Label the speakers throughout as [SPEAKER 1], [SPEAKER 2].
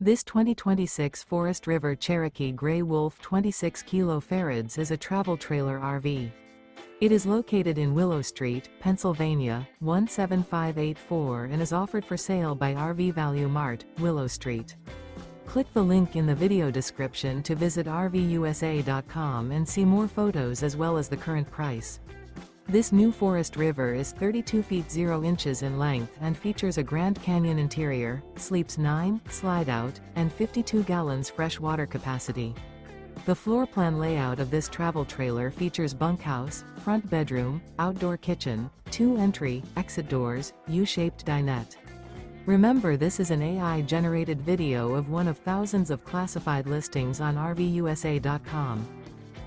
[SPEAKER 1] This 2026 Forest River Cherokee Grey Wolf 26 kilofarads is a travel trailer RV. It is located in Willow Street, Pennsylvania, 17584 and is offered for sale by RV Value Mart, Willow Street. Click the link in the video description to visit RVUSA.com and see more photos as well as the current price. This new Forest River is 32 feet 0 inches in length and features a Grand Canyon interior, sleeps 9, slide-out, and 52 gallons fresh water capacity. The floor plan layout of this travel trailer features bunkhouse, front bedroom, outdoor kitchen, 2 entry, exit doors, U-shaped dinette. Remember, this is an AI-generated video of one of thousands of classified listings on RVUSA.com.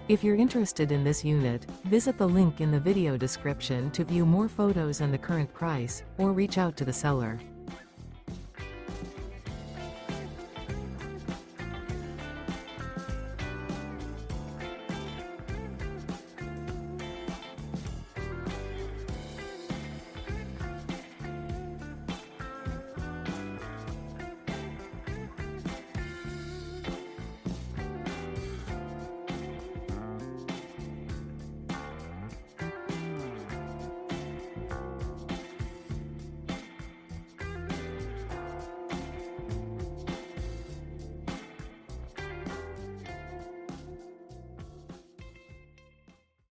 [SPEAKER 1] If you're interested in this unit, visit the link in the video description to view more photos and the current price, or reach out to the seller.